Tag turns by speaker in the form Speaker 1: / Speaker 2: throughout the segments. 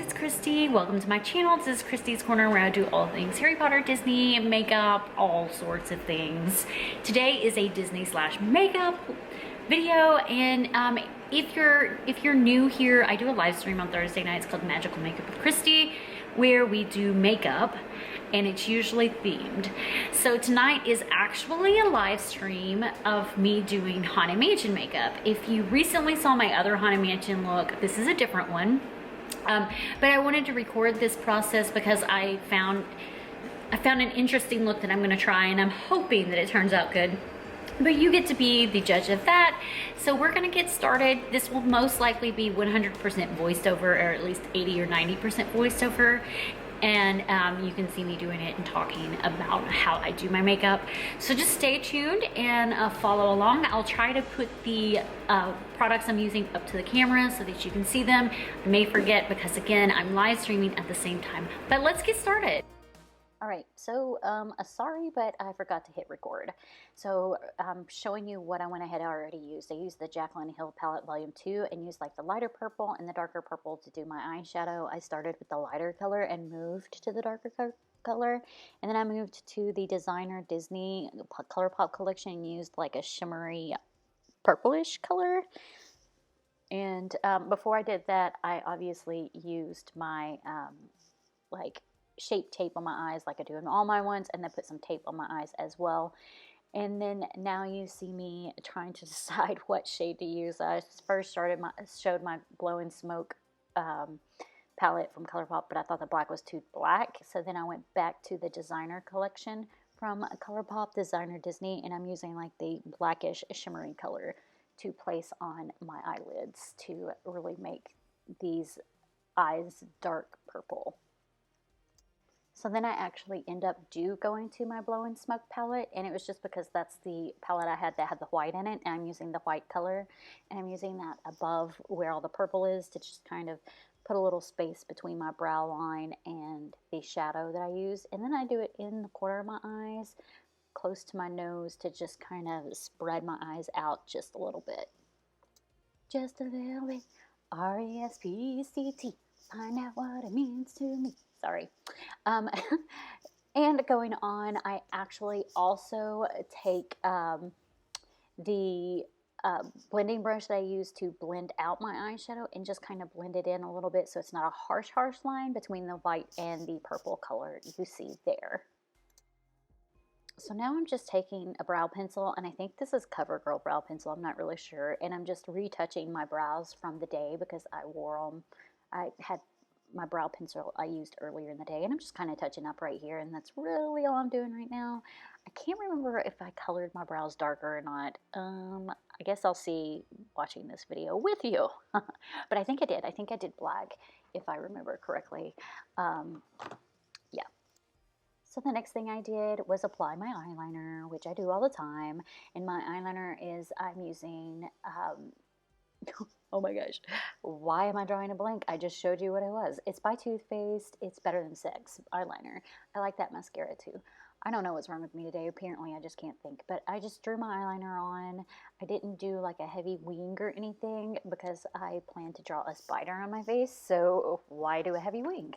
Speaker 1: it's Christy. Welcome to my channel. This is Christy's Corner, where I do all things Harry Potter, Disney, makeup, all sorts of things. Today is a Disney / makeup video, and if you're new here, I do a live stream on Thursday nights called Magical Makeup with Christy, where we do makeup, and it's usually themed. So tonight is actually a live stream of me doing Haunted Mansion makeup. If you recently saw my other Haunted Mansion look, this is a different one. But I wanted to record this process because I found an interesting look that I'm gonna try, and I'm hoping that it turns out good. But you get to be the judge of that. So we're gonna get started. This will most likely be 100% voiced over, or at least 80 or 90% voiced over. And you can see me doing it and talking about how I do my makeup. So just stay tuned and follow along. I'll try to put the products I'm using up to the camera so that you can see them. I may forget because, again, I'm live streaming at the same time. But let's get started. All right, so sorry, but I forgot to hit record. So I'm showing you what I went ahead and already used. I used the Jaclyn Hill palette volume 2 and used like the lighter purple and the darker purple to do my eyeshadow. I started with the lighter color and moved to the darker color. And then I moved to the designer Disney ColourPop collection and used like a shimmery purplish color. And before I did that, I obviously used my like shape tape on my eyes like I do in all my ones, and then put some tape on my eyes as well. And then now you see me trying to decide what shade to use. I first showed my Glow and Smoke palette from ColourPop, but I thought the black was too black, so then I went back to the designer collection from ColourPop, Designer Disney, and I'm using like the blackish shimmery color to place on my eyelids to really make these eyes dark purple. So then I actually end up going to my Blow and Smoke palette, and it was just because that's the palette I had that had the white in it, and I'm using the white color, and I'm using that above where all the purple is to just kind of put a little space between my brow line and the shadow that I use. And then I do it in the corner of my eyes, close to my nose, to just kind of spread my eyes out just a little bit. Just a little bit. R-E-S-P-C-T. Find out what it means to me. Sorry. And going on, I actually also take the blending brush that I use to blend out my eyeshadow and just kind of blend it in a little bit so it's not a harsh line between the white and the purple color you see there. So now I'm just taking a brow pencil, and I think this is CoverGirl brow pencil, I'm not really sure, and I'm just retouching my brows from the day because I wore them. I had my brow pencil I used earlier in the day, and I'm just kind of touching up right here, and that's really all I'm doing right now. I can't remember if I colored my brows darker or not. I guess I'll see watching this video with you. But I think I did. I think I did black, if I remember correctly. Yeah. So the next thing I did was apply my eyeliner, which I do all the time. And my eyeliner is, I'm using, oh my gosh, why am I drawing a blank? I just showed you what it was. It's by Too Faced. It's Better Than Sex eyeliner. I like that mascara too. I don't know what's wrong with me today. Apparently I just can't think. But I just drew my eyeliner on. I didn't do like a heavy wing or anything because I plan to draw a spider on my face. So why do a heavy wing?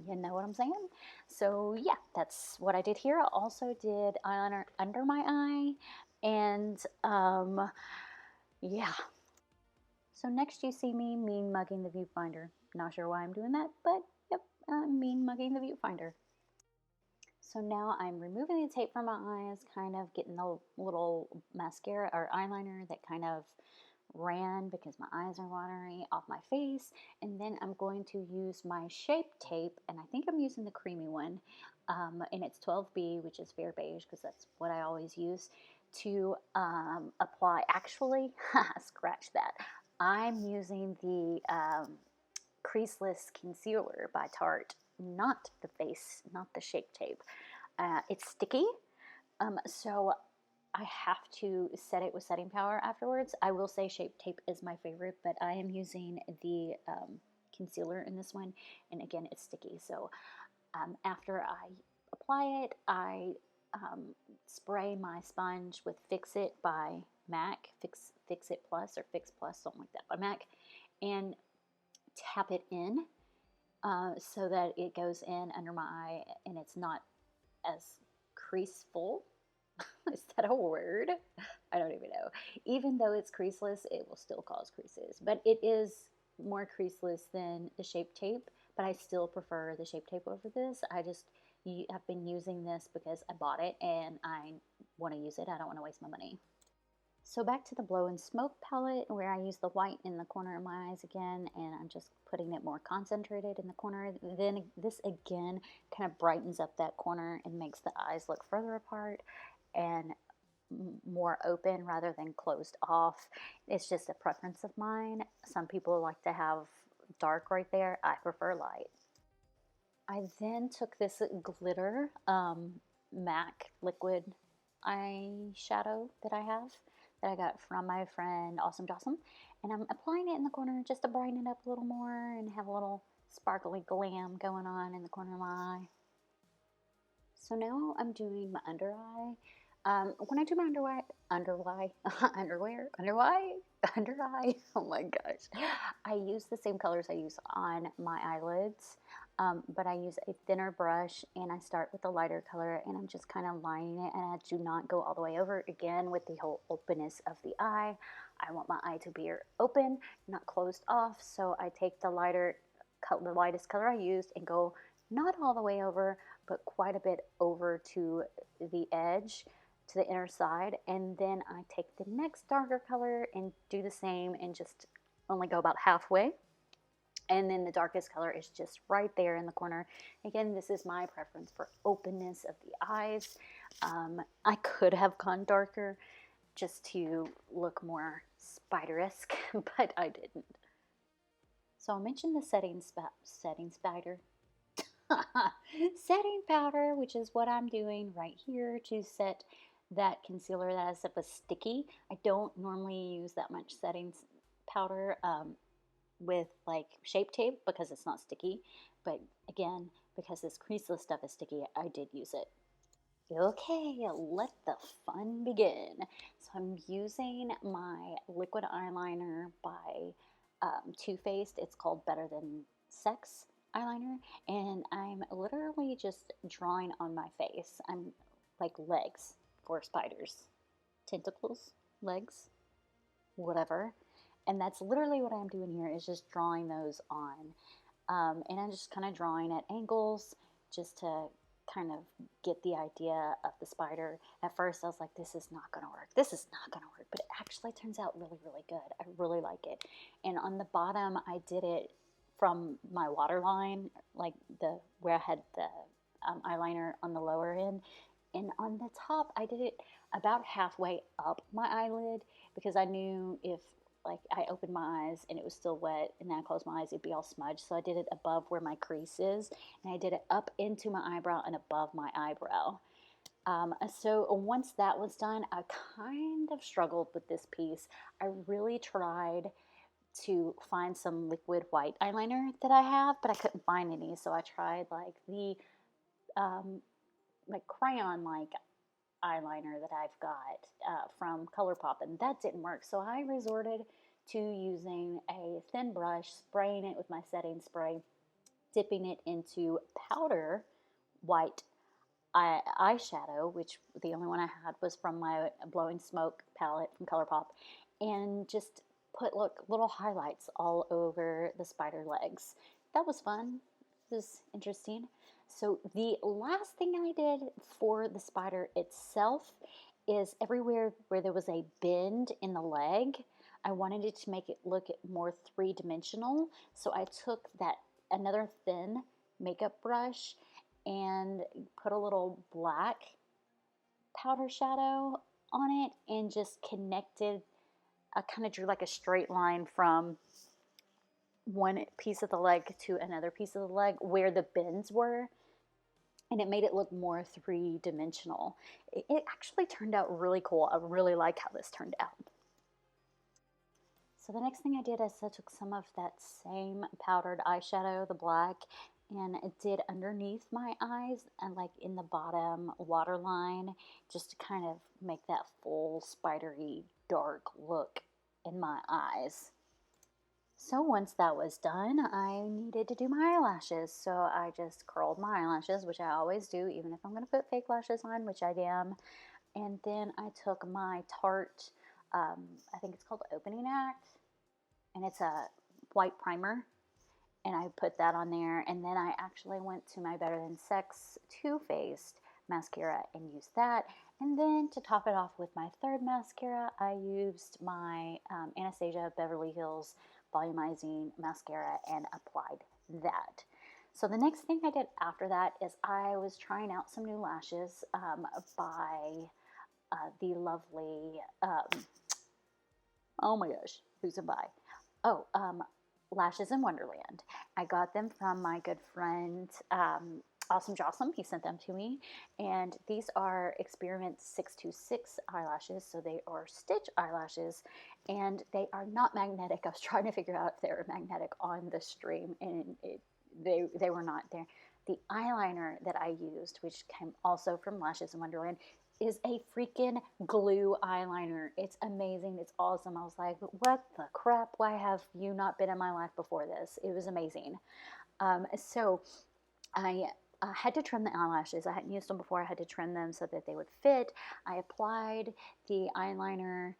Speaker 1: You know what I'm saying? So yeah, that's what I did here. I also did eyeliner under my eye. And yeah. So next you see me mean mugging the viewfinder. Not sure why I'm doing that, but yep, I'm mean mugging the viewfinder. So now I'm removing the tape from my eyes, kind of getting the little mascara or eyeliner that kind of ran because my eyes are watery off my face. And then I'm going to use my shape tape, and I think I'm using the creamy one, and it's 12B, which is fair beige because that's what I always use, to apply. Actually, scratch that. I'm using the Creaseless Concealer by Tarte, not the shape tape. It's sticky, so I have to set it with setting powder afterwards. I will say shape tape is my favorite, but I am using the concealer in this one, and again, it's sticky. So after I apply it, I spray my sponge with Fix It by MAC, Fix It Plus or Fix Plus, something like that by MAC, and tap it in so that it goes in under my eye and it's not as creaseful. Is that a word? I don't even know. Even though it's creaseless, it will still cause creases. But it is more creaseless than the Shape Tape, but I still prefer the Shape Tape over this. I've been using this because I bought it and I want to use it. I don't want to waste my money. So back to the Blow and Smoke palette, where I use the white in the corner of my eyes again, and I'm just putting it more concentrated in the corner. Then this again kind of brightens up that corner and makes the eyes look further apart and more open rather than closed off. It's just a preference of mine. Some people like to have dark right there. I prefer light. I then took this glitter MAC liquid eyeshadow that I got from my friend Awesome Jossum, and I'm applying it in the corner just to brighten it up a little more and have a little sparkly glam going on in the corner of my eye. So now I'm doing my under eye. When I do my under eye, oh my gosh, I use the same colors I use on my eyelids, but I use a thinner brush and I start with a lighter color and I'm just kind of lining it, and I do not go all the way over again with the whole openness of the eye. I want my eye to be open, not closed off, so I take the lightest color I used and go not all the way over, but quite a bit over to the edge, to the inner side, and then I take the next darker color and do the same and just only go about halfway, and then the darkest color is just right there in the corner. Again, this is my preference for openness of the eyes. I could have gone darker just to look more spider-esque, but I didn't. So I mentioned the setting spider. Setting powder, which is what I'm doing right here to set that concealer that is a sticky. I don't normally use that much setting powder with like Shape Tape because it's not sticky, but again, because this creaseless stuff is sticky, I did use it. Okay, let the fun begin. So I'm using my liquid eyeliner by Too Faced. It's called Better Than Sex eyeliner, and I'm literally just drawing on my face. I'm like legs for spiders, tentacles, legs, whatever. And that's literally what I'm doing here, is just drawing those on. And I'm just kind of drawing at angles just to kind of get the idea of the spider. At first I was like, this is not going to work. This is not going to work. But it actually turns out really, really good. I really like it. And on the bottom, I did it from my waterline, like where I had the eyeliner on the lower end. And on the top, I did it about halfway up my eyelid because I knew if like I opened my eyes and it was still wet and then I closed my eyes, it'd be all smudged. So I did it above where my crease is, and I did it up into my eyebrow and above my eyebrow. So once that was done, I kind of struggled with this piece. I really tried to find some liquid white eyeliner that I have, but I couldn't find any. So I tried like the like crayon like eyeliner that I've got from ColourPop, and that didn't work. So I resorted to using a thin brush, spraying it with my setting spray, dipping it into powder white eyeshadow, which the only one I had was from my Blowing Smoke palette from ColourPop, and just put little highlights all over the spider legs. That was fun. It was interesting. So the last thing I did for the spider itself is everywhere where there was a bend in the leg, I wanted it to make it look more three-dimensional. So I took another thin makeup brush and put a little black powder shadow on it and just connected. I kind of drew like a straight line from one piece of the leg to another piece of the leg where the bends were, and it made it look more three-dimensional. It actually turned out really cool. I really like how this turned out. So the next thing I did is I took some of that same powdered eyeshadow, the black, and it did underneath my eyes and like in the bottom waterline, just to kind of make that full spidery dark look in my eyes. So once that was done, I needed to do my eyelashes. So I just curled my eyelashes, which I always do, even if I'm going to put fake lashes on, which I am. And then I took my Tarte, I think it's called Opening Act, and it's a white primer. And I put that on there. And then I actually went to my Better Than Sex Too Faced mascara and used that. And then to top it off with my third mascara, I used my Anastasia Beverly Hills Volumizing Mascara and applied that. So the next thing I did after that is I was trying out some new lashes by the lovely, oh my gosh, who's it by? Oh, Lashes in Wonderland. I got them from my good friend, Awesome Jossum. He sent them to me. And these are Experiment 626 eyelashes. So they are stitch eyelashes and they are not magnetic. I was trying to figure out if they were magnetic on the stream and they were not there. The eyeliner that I used, which came also from Lashes in Wonderland, is a freaking glue eyeliner. It's amazing. It's awesome. I was like, what the crap? Why have you not been in my life before this? It was amazing. So I had to trim the eyelashes. I hadn't used them before. I had to trim them so that they would fit. I applied the eyeliner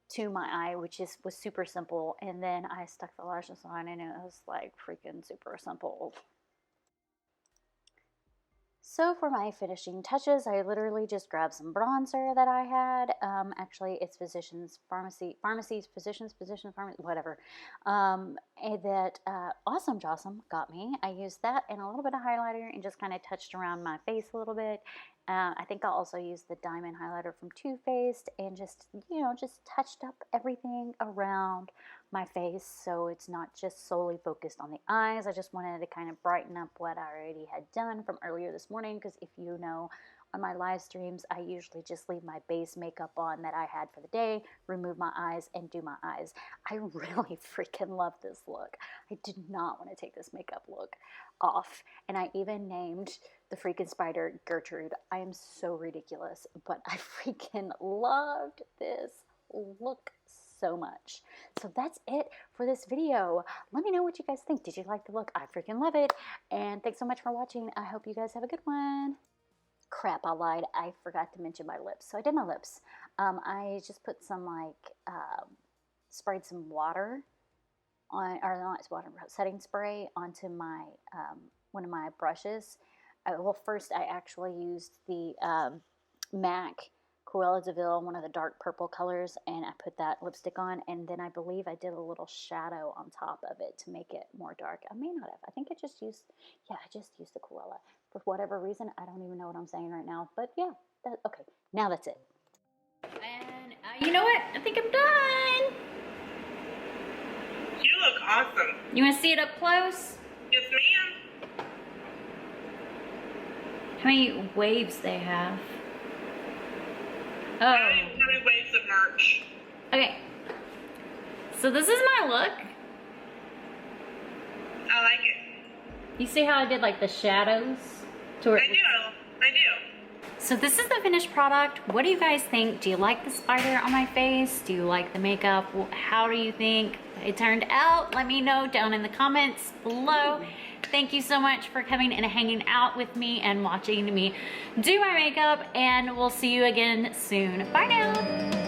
Speaker 1: to my eye, which was super simple. And then I stuck the lashes on and it was like freaking super simple. So for my finishing touches, I literally just grabbed some bronzer that I had. Actually, it's Physicians Pharmacy, whatever. And that Awesome Jossum got me. I used that and a little bit of highlighter and just kind of touched around my face a little bit. I think I'll also use the diamond highlighter from Too Faced and just, you know, just touched up everything around my face so it's not just solely focused on the eyes. I just wanted to kind of brighten up what I already had done from earlier this morning, because if you know, on my live streams, I usually just leave my base makeup on that I had for the day, remove my eyes, and do my eyes. I really freaking love this look. I did not want to take this makeup look off. And I even named the freaking spider Gertrude. I am so ridiculous, but I freaking loved this look so much. So that's it for this video. Let me know what you guys think. Did you like the look? I freaking love it. And thanks so much for watching. I hope you guys have a good one. Crap, I lied. I forgot to mention my lips. So I did my lips. I just put some sprayed some water on, or not water, setting spray onto my one of my brushes. Well, first I actually used the MAC Cruella de Vil, one of the dark purple colors, and I put that lipstick on, and then I believe I did a little shadow on top of it to make it more dark. I may not have. I think I just used, yeah, I just used the Cruella. For whatever reason, I don't even know what I'm saying right now, but yeah, okay, now that's it. And you know what? I think I'm done.
Speaker 2: You look awesome.
Speaker 1: You want to see it up close?
Speaker 2: Yes, ma'am.
Speaker 1: How many waves they have? Oh.
Speaker 2: How many waves of merch?
Speaker 1: Okay. So this is my look.
Speaker 2: I like it.
Speaker 1: You see how I did like the shadows? To where
Speaker 2: I do.
Speaker 1: So this is the finished product. What do you guys think? Do you like the spider on my face? Do you like the makeup? How do you think it turned out? Let me know down in the comments below. Thank you so much for coming and hanging out with me and watching me do my makeup, and we'll see you again soon. Bye now.